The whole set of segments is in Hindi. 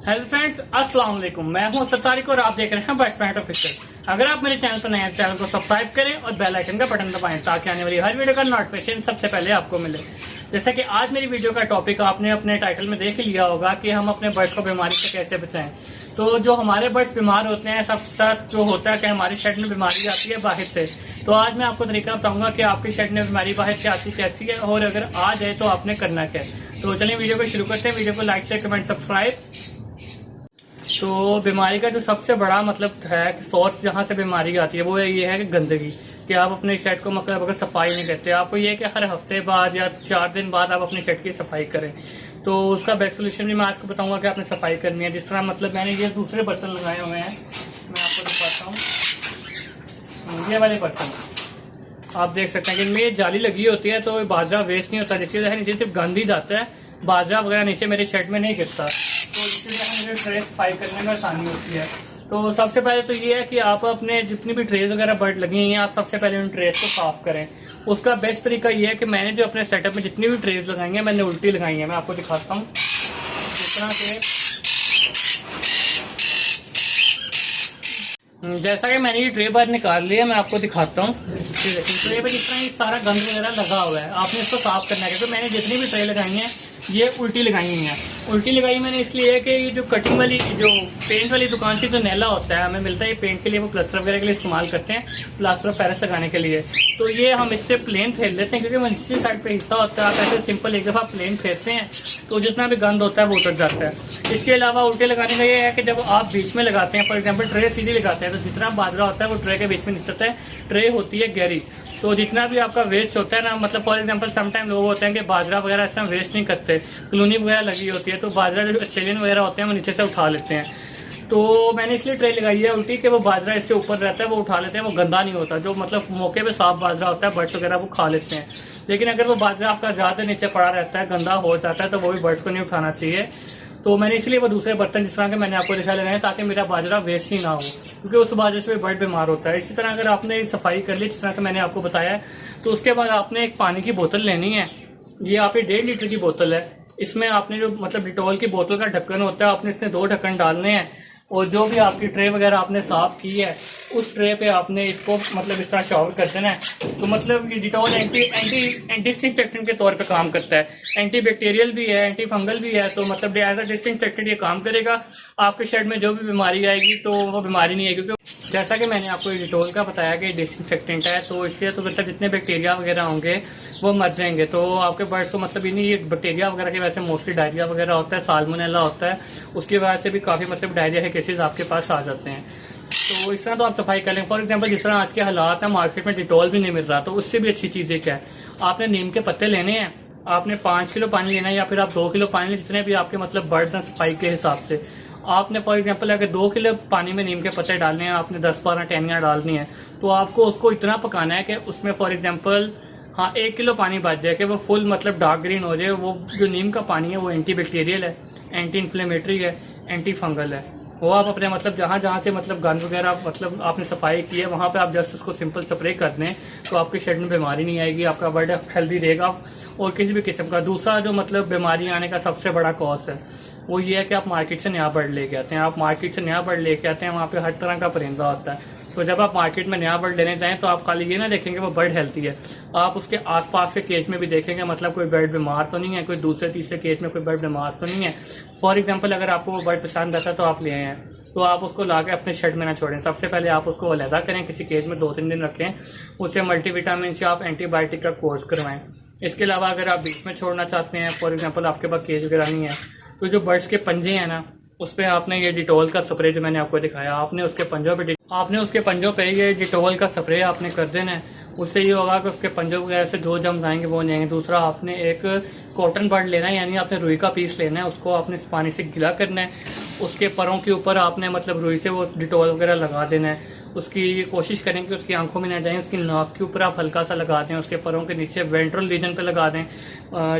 हेलो फ्रेंड्स, अस्सलाम वालेकुम। मैं हूं सत्तारिक और आप देख रहे हैं बर्ड्स पॉइंट ऑफिशियल। अगर आप मेरे चैनल पर नए हैं, चैनल को सब्सक्राइब करें और बेल आइकन का बटन दबाएं ताकि आने वाली हर वीडियो का नोटिफिकेशन सबसे पहले आपको मिले। जैसा कि आज मेरी वीडियो का टॉपिक आपने अपने टाइटल में देख लिया होगा कि हम अपने बर्ड्स को बीमारी से कैसे बचाएं। तो जो हमारे बर्ड्स बीमार होते हैं, सबसे जो होता है कि हमारी शेड में बीमारी आती है बाहर से। तो आज मैं आपको तरीका बताऊंगा कि आपकी शेड में बीमारी बाहर से आती कैसी है और अगर आ जाए तो आपने करना क्या है। तो चलिए वीडियो को शुरू करते हैं। वीडियो को लाइक शेयर कमेंट सब्सक्राइब। तो बीमारी का जो सबसे बड़ा मतलब है कि सोर्स जहाँ से बीमारी आती है वो ये है कि गंदगी। कि आप अपने शेड को मतलब अगर सफाई नहीं करते, आपको ये है कि हर हफ्ते बाद या 4 दिन बाद आप अपने शेड की सफाई करें। तो उसका बेस्ट सोल्यूशन भी मैं आपको बताऊंगा कि आपने सफाई करनी है। जिस तरह मतलब मैंने ये दूसरे बर्तन लगाए हुए हैं, मैं आपको दिखाता हूँ। ये वाले बर्तन आप देख सकते हैं कि इनमें ये जाली लगी होती है तो बाजरा वेस्ट नहीं होता, जिसकी वजह से नीचे सिर्फ गंद ही जाता है, बाजरा वगैरह नीचे मेरे शेड में नहीं गिरता। तो इसके लिए मुझे ट्रे सफाई करने में आसानी होती है। तो सबसे पहले तो ये है कि आप अपने जितनी भी ट्रेज वगैरह बर्ड लगी हैं, आप सबसे पहले उन ट्रेज को साफ करें। उसका बेस्ट तरीका ये है कि मैंने जो अपने सेटअप में जितनी भी ट्रेज लगाई हैं, मैंने उल्टी लगाई है। मैं आपको दिखाता हूँ। इस तरह से जैसा कि मैंने ये ट्रे बाहर निकाल लिया, मैं आपको दिखाता हूँ। ट्रे पर जिस तरह ये सारा गंद वगैरह लगा हुआ है, आपने इसको साफ करना है। तो मैंने जितनी भी ट्रे लगाई हैं ये उल्टी लगाई हुई हैं। उल्टी लगाई मैंने इसलिए कि ये जो कटिंग वाली जो पेंट वाली दुकान से जो नैला होता है हमें मिलता है, ये पेंट के लिए वो प्लास्टर वगैरह के लिए इस्तेमाल करते हैं, प्लास्टर ऑफ पेरिस लगाने के लिए। तो ये हम इससे प्लेन फेर लेते हैं क्योंकि वो नीचे साइड पे हिस्सा होता है। आप ऐसे सिंपल एक दफ़ा प्लेन फेरते हैं तो जितना भी गंद होता है वो उतर जाता है। इसके अलावा उल्टे लगाने का ये है कि जब आप बीच में लगाते हैं, फॉर एग्जाम्पल ट्रे सीधी लगाते हैं, तो जितना बाजरा होता है वो ट्रे के बीच में निकलता है। ट्रे होती है गहरी, तो जितना भी आपका वेस्ट होता है ना, मतलब फॉर एग्जांपल समटाइम लोग होते हैं कि बाजरा वगैरह इस तरह वेस्ट नहीं करते, कॉलोनी वगैरह लगी होती है तो बाजरा जो ऑस्ट्रेलियन वगैरह होते हैं वो नीचे से उठा लेते हैं। तो मैंने इसलिए ट्रे लगाई है उल्टी कि वो बाजरा इससे ऊपर रहता है, वो उठा लेते हैं, वो गंदा नहीं होता। जो मतलब मौके पे साफ बाजरा होता है बर्ड्स वगैरह वो खा लेते हैं। लेकिन अगर वो बाजरा आपका ज़्यादा नीचे पड़ा रहता है, गंदा हो जाता है, तो वो भी बर्ड्स को नहीं उठाना चाहिए। तो मैंने इसलिए वो दूसरे बर्तन जिस तरह के मैंने आपको दिखाया लगाए ताकि मेरा बाजरा वेस्ट ही ना हो, क्योंकि उस बाजरे से भी बर्ड बीमार होता है। इसी तरह अगर आपने सफाई कर ली जिस तरह का मैंने आपको बताया है, तो उसके बाद आपने एक पानी की बोतल लेनी है। ये आपकी 1.5 लीटर की बोतल है। इसमें आपने जो मतलब डिटॉल की बोतल का ढक्कन होता है, आपने इसमें 2 ढक्कन डालने हैं। और जो भी आपकी ट्रे वगैरह आपने साफ की है उस ट्रे पे आपने इसको मतलब इस तरह शॉवर कर देना है। तो मतलब ये डिटॉल एंटी डिसइंफेक्टेंट के तौर पे काम करता है, एंटी बैक्टीरियल भी है, एंटी फंगल भी है। तो मतलब एज अ डिसइंफेक्टेंट ये काम करेगा। आपके शेड में जो भी बीमारी आएगी तो वो बीमारी नहीं आएगी, क्योंकि जैसा कि मैंने आपको डिटॉल का बताया कि डिसइंफेक्टेंट है, तो इससे तो मतलब जितने बैक्टीरिया वगैरह होंगे वो मर जाएंगे। तो आपके बर्ड्स को मतलब इन्हीं ये बैक्टीरिया वगैरह की वजह से मोस्टली डायरिया वगैरह होता है, साल्मोनेला होता है, उसकी वजह से भी काफ़ी मतलब डायरिया के केसेस आपके पास आ जाते हैं। तो इस तरह तो आप सफाई कर लें। फॉर एग्जांपल जिस तरह आज के हालात हैं, मार्केट में डिटॉल भी नहीं मिल रहा, तो उससे भी अच्छी चीज़ क्या है, आपने नीम के पत्ते लेने हैं। आपने 5 किलो पानी लेना है या फिर आप 2 किलो पानी लें, जितने भी आपके मतलब बर्ड्स हैं सफाई के हिसाब से। आपने फॉर एग्जांपल अगर 2 किलो पानी में नीम के पत्ते डालने हैं, आपने 10-12 टहनियाँ डालनी है, तो आपको उसको इतना पकाना है कि उसमें फॉर एग्जांपल 1 किलो पानी बच जाए कि वो फुल मतलब डार्क ग्रीन हो जाए। वो जो नीम का पानी है वो एंटी बैक्टीरियल है, एंटी इन्फ्लेमेटरी है, एंटी फंगल है। वो आप अपने मतलब जहाँ जहाँ से मतलब गंद वगैरह मतलब आपने सफाई की है वहाँ पे आप जस्ट उसको सिंपल स्प्रे कर दें, तो आपके शेड में बीमारी नहीं आएगी, आपका बर्ड हेल्दी रहेगा और किसी भी किस्म का। दूसरा जो मतलब बीमारी आने का सबसे बड़ा कॉज है वो ये है कि आप मार्केट से नया बर्ड लेके आते हैं। आप मार्केट से नया बर्ड लेके आते हैं, वहाँ पे हर तरह का परिंदा होता है। तो जब आप मार्केट में नया बर्ड लेने जाएं तो आप खाली ये ना देखेंगे वो बर्ड हेल्थी है, आप उसके आसपास के केज में भी देखेंगे मतलब कोई बर्ड बीमार तो नहीं है, कोई दूसरे तीसरे केज में कोई बर्ड बीमार तो नहीं है। फॉर एग्जांपल अगर आपको वो बर्ड पसंद आता है तो आप ले आए हैं, तो आप उसको ला के अपने शेड में ना छोड़ें। सबसे पहले आप उसको अलहदा करें, किसी केज में 2-3 दिन रखें, उसे मल्टीविटामिन से आप एंटीबायोटिक का कोर्स करवाएं। इसके अलावा अगर आप बीच में छोड़ना चाहते हैं, फॉर एग्जाम्पल आपके पास केज वगैरह नहीं है, तो जो बर्ड्स के पंजे हैं ना, उस पर आपने ये डिटॉल का स्प्रे जो मैंने आपको दिखाया, आपने उसके पंजों पे ये डिटॉल का स्प्रे आपने कर देना है। उससे ये होगा कि उसके पंजों वगैरह से जो जम आएंगे वो नहीं आएंगे। दूसरा आपने एक कॉटन बर्ड लेना है, यानी आपने रुई का पीस लेना है, उसको आपने पानी से गिला करना है, उसके परों के ऊपर आपने मतलब रुई से वो डिटॉल वगैरह लगा देना है। उसकी कोशिश करें कि उसकी आंखों में ना जाए, उसकी नाक के ऊपर आप हल्का सा लगा दें, उसके परों के नीचे वेंट्रल रीजन पे लगा दें,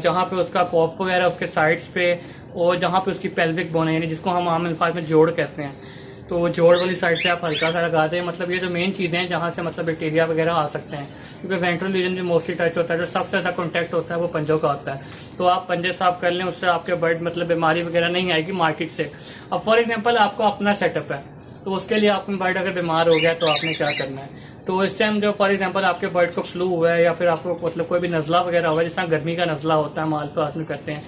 जहाँ पे उसका कॉफ वगैरह उसके साइड्स पे, और जहाँ पे उसकी पेल्विक बोन है, यानी जिसको हम आम अल्फाज में जोड़ कहते हैं, तो जोड़ वाली साइड पे आप हल्का सा लगा दें। मतलब ये जो मेन चीज़ें हैं जहाँ से मतलब बैक्टीरिया वगैरह आ सकते हैं, क्योंकि वेंट्रल रीजन जो मोस्टली टच होता है, जो सबसे ज़्यादा कॉन्टैक्ट होता है वो पंजों का होता है। तो आप पंजे साफ कर लें, उससे आपके बर्ड मतलब बीमारी वगैरह नहीं आएगी मार्केट से। अब फॉर एग्जाम्पल आपका अपना सेटअप है, तो उसके लिए आपका बर्ड अगर बीमार हो गया तो आपने क्या करना है। तो इस टाइम जो फॉर एग्जांपल आपके बर्ड को फ्लू हुआ है या फिर आपको मतलब कोई भी नज़ला वगैरह हुआ है, जिस तरह गर्मी का नज़ला होता है माल पास में करते हैं,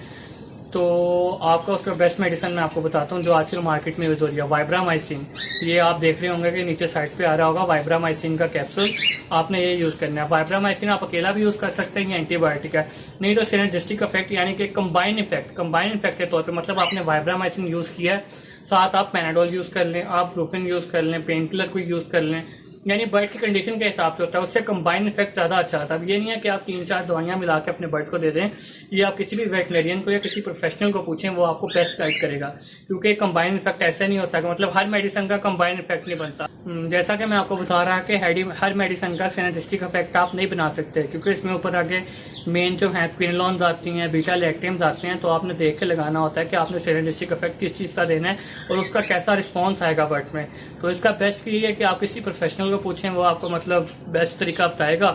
तो आपका उसका बेस्ट मेडिसिन मैं आपको बताता हूँ जो आजकल मार्केट में यूज़ हो रही है, वाइब्रामाइसिन। ये आप देख रहे होंगे कि नीचे साइड पे आ रहा होगा वाइब्रामाइसिन का कैप्सूल, आपने ये यूज़ करना है। वाइब्रामाइसिन आप अकेला भी यूज़ कर सकते हैं, ये एंटीबायोटिक है। नहीं तो सिनर्जिस्टिक इफेक्ट यानी कि कंबाइन इफेक्ट के तौर पर मतलब आपने वाइब्रामाइसिन यूज़ किया है, साथ आप पैनाडोल यूज़ कर लें, आप ब्रूफिन यूज़ कर लें, पेन किलर को यूज़ कर लें, यानी बर्ड की कंडीशन के हिसाब से होता है, उससे कंबाइन इफेक्ट ज़्यादा अच्छा आता है। अब ये नहीं है कि आप 3-4 दवाइयाँ मिला के अपने बर्ड्स को दे दें, ये आप किसी भी वेटनरियन को या किसी प्रोफेशनल को पूछें, वो आपको बेस्ट गाइड करेगा, क्योंकि कंबाइन इफेक्ट ऐसा नहीं होता कि मतलब हर मेडिसिन का कंबाइन इफेक्ट नहीं बनता। जैसा कि मैं आपको बता रहा कि हर मेडिसिन का सिनर्जिस्टिक इफेक्ट आप नहीं बना सकते, क्योंकि इसमें ऊपर आगे मेन जो है क्विनोलॉन्स आती हैं, बीटा लैक्टेम्स आते हैं, तो आपने देख के लगाना होता है कि आपने सिनर्जिस्टिक इफेक्ट किस चीज़ का देना है और उसका कैसा रिस्पॉन्स आएगा बर्ड में। तो इसका बेस्ट ये है कि आप किसी प्रोफेशनल को पूछें, वो आपको मतलब बेस्ट तरीका बताएगा।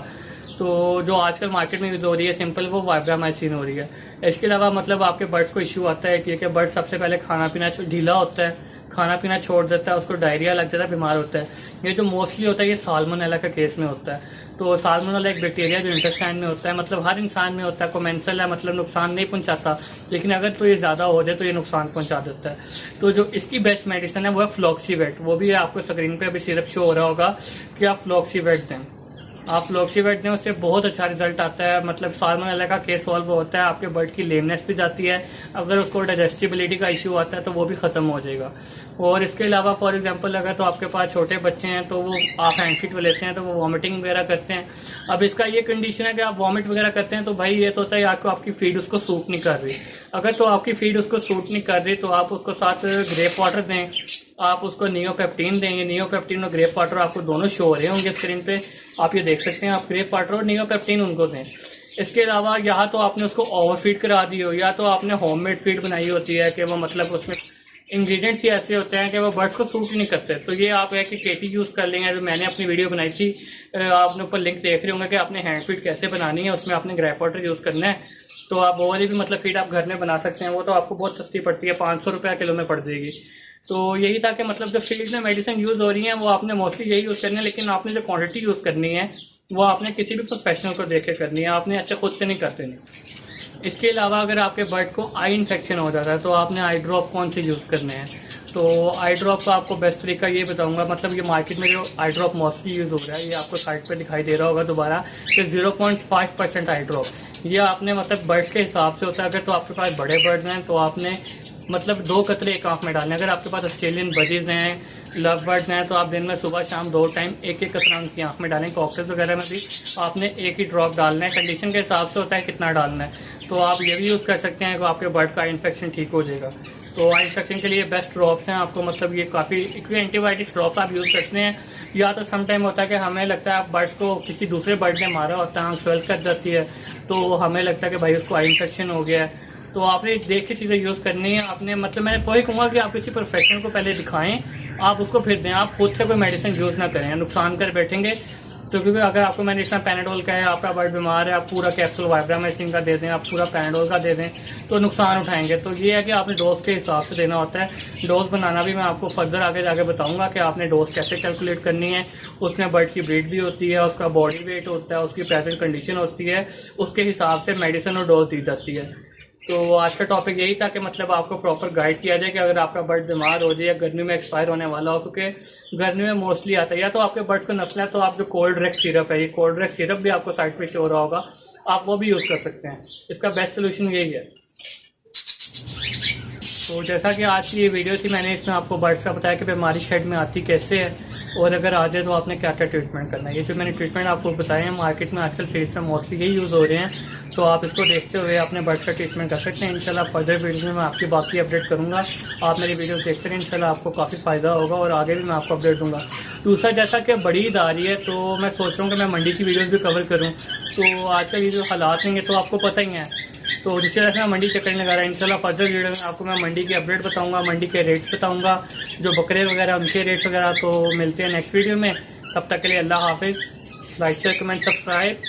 तो जो आजकल मार्केट में यूज़ हो रही है सिंपल, वो वाइब्रामाइसिन हो रही है। इसके अलावा मतलब आपके बर्ड्स को इश्यू आता है कि बर्ड सबसे पहले खाना पीना ढीला होता है, खाना पीना छोड़ देता है, उसको डायरिया लग जाता है, बीमार होता है। ये जो मोस्टली होता है ये साल्मोनेला का केस में होता है। तो साल्मोनेला एक बैक्टीरिया जो इंटेस्टाइन में होता है, मतलब हर इंसान में होता है, कोमेंसल है, मतलब नुकसान नहीं पहुंचाता, लेकिन अगर तो ये ज़्यादा हो जाए तो ये नुकसान पहुंचा देता है। तो जो इसकी बेस्ट मेडिसिन है वो है फ्लॉक्सीवेट। वो भी आपको स्क्रीन पे अभी सिरप शो हो रहा होगा कि आप फ्लॉक्सीवेट दें। आप फ्लॉक्सीवेट दें, उससे बहुत अच्छा रिजल्ट आता है। मतलब साल्मोनेला का केस सॉल्व होता है, आपके बर्ड की लेमनेस भी जाती है, अगर उसको डाइजेस्टिबिलिटी का इश्यू आता है तो वो भी ख़त्म हो जाएगा। और इसके अलावा फॉर एग्जांपल अगर तो आपके पास छोटे बच्चे हैं तो वो आप हैंड फीड लेते हैं तो वो वॉमिटिंग वगैरह करते हैं। अब इसका ये कंडीशन है कि आप वॉमिट वगैरह करते हैं तो भाई ये तो होता है आपकी फीड उसको सूट नहीं कर रही। अगर तो आपकी फीड उसको सूट नहीं कर रही तो आप उसको साथ ग्रेप वाटर दें, आप उसको नियोपेप्टिन देंगे। नियोपेप्टिन और ग्रेप वाटर आपको दोनों शो हो रहे होंगे स्क्रीन पे, आप ये देख सकते हैं। आप ग्रेप वाटर और नियोपेप्टिन उनको दें। इसके अलावा या तो आपने उसको ओवरफीड करा दी हो, या तो आपने होममेड फीड बनाई होती है कि वो मतलब उसमें इंग्रेडिएंट्स ही ऐसे होते हैं कि वो बर्ड्स को सूट नहीं करते। तो ये आप है कि केटी यूज़ कर लेंगे, जो मैंने अपनी वीडियो बनाई थी, आपने ऊपर लिंक देख रहे होंगे कि आपने हैंड फीड कैसे बनानी है, उसमें आपने ग्रेप वाटर यूज़ करना है। तो आप वो वाली भी मतलब फीड आप घर में बना सकते हैं, वो तो आपको बहुत सस्ती पड़ती है, 500 रुपये किलो में पड़ जाएगी। तो यही था कि मतलब जो फील्ड में मेडिसिन यूज़ हो रही हैं वो आपने मोस्टली यही यूज़ करनी है, लेकिन आपने जो क्वांटिटी यूज़ करनी है वो आपने किसी भी प्रोफेशनल को देख के करनी है, आपने अच्छा खुद से नहीं करते नहीं। इसके अलावा अगर आपके बर्ड को आई इन्फेक्शन हो जाता है तो आपने आई ड्रॉप कौन से यूज़ करने हैं। तो आई ड्रॉप का आपको बेस्ट तरीका ये बताऊंगा। मतलब ये मार्केट में जो आई ड्रॉप मोस्टली यूज़ हो रहा है, ये आपको साइड पे दिखाई दे रहा होगा दोबारा कि 0.5% आई ड्रॉप। ये आपने मतलब बर्ड्स के हिसाब से होता है। अगर तो आपके पास बड़े बर्ड हैं तो आपने मतलब 2 कतरे एक आँख में डालने। अगर आपके पास ऑस्ट्रेलियन बजीज हैं, लव बर्ड्स हैं, तो आप दिन में सुबह शाम 2 टाइम एक कतरा उनकी आँख में डालें। कॉकटेल्स वगैरह में भी आपने एक ही ड्रॉप डालना है, कंडीशन के हिसाब से होता है कितना डालना है। तो आप ये भी यूज़ कर सकते हैं कि आपके बर्ड का इन्फेक्शन ठीक हो जाएगा। तो आई इन्फेक्शन के लिए बेस्ट ड्रॉप्स हैं आपको, मतलब ये काफ़ी एंटीबायोटिक्स ड्रॉप आप यूज़ करते हैं। या तो सम टाइम होता है कि हमें लगता है बर्ड्स को किसी दूसरे बर्ड ने मारा होता है, आँख स्वेल कर जाती है, तो हमें लगता है कि भाई उसको आई इन्फेक्शन हो गया है। तो आपने देख के चीज़ें यूज़ करनी है आपने। मतलब मैं वही कहूँगा कि आप किसी प्रोफेशनल को पहले दिखाएं, आप उसको फिर दें। आप खुद से कोई मेडिसिन यूज़ ना करें, नुकसान कर बैठेंगे। तो क्योंकि अगर आपको मैंने इसमें पैनाडोल का है, आपका बर्ड बीमार है, आप पूरा कैप्सूल वाइब्रामाइसिन का दे दें, आप पूरा पैनाडोल का दे दें, तो नुकसान उठाएंगे। तो ये है कि आपने डोज के हिसाब से देना होता है। डोज बनाना भी मैं आपको फर्दर आगे जाके बताऊंगा कि आपने डोज कैसे कैलकुलेट करनी है। उसमें बर्ड की ब्रीड भी होती है, उसका बॉडी वेट होता है, उसकी प्रेजेंट कंडीशन होती है, उसके हिसाब से मेडिसिन और डोज दी जाती है। तो आज का टॉपिक यही था कि मतलब आपको प्रॉपर गाइड किया जाए कि अगर आपका बर्ड बीमार हो जाए या गर्मी में एक्सपायर होने वाला हो, क्योंकि गर्मी में मोस्टली आता है। या तो आपके बर्ड को नस्ल है तो आप जो कोल्ड ड्रेक सिरप है, ये कोल्ड ड्रेक सिरप भी आपको साइड पे शो हो रहा होगा, आप वो भी यूज़ कर सकते हैं। इसका बेस्ट सोल्यूशन यही है। तो जैसा कि आज की ये वीडियो थी, मैंने इसमें आपको बर्ड्स का बताया कि बीमारी शेड में आती कैसे है और अगर आ जाए तो आपने क्या क्या ट्रीटमेंट करना है। ये जो मैंने ट्रीटमेंट आपको बताए हैं मार्केट में आजकल फील्ड में मोस्टली यही यूज़ हो रहे हैं। तो आप इसको देखते हुए अपने बर्ड्स का ट्रीटमेंट कर सकते हैं। इंशाल्लाह फर्दर वीडियो में मैं आपकी बाकी अपडेट करूँगा। आप मेरी वीडियो देखते हैं, इंशाल्लाह आपको काफ़ी फ़ायदा होगा और आगे भी मैं आपको अपडेट दूँगा। दूसरा, जैसा कि बड़ी ईद आ रही है तो मैं सोच रहा हूँ कि मैं मंडी की वीडियोज़ भी कवर करूँ। तो आजकल ये जो हालात हैं तो आपको पता ही है तो जिस तरह से मैं मंडी चक्कर लगा रहा है, इंशाल्लाह फर्दर वीडियो में आपको मैं मंडी की अपडेट बताऊँगा, मंडी के रेट्स बताऊँगा, जो बकरे वगैरह उनके रेट्स वगैरह। तो मिलते हैं नेक्स्ट वीडियो में, तब तक के लिए अल्लाह हाफिज़। Like share comment subscribe.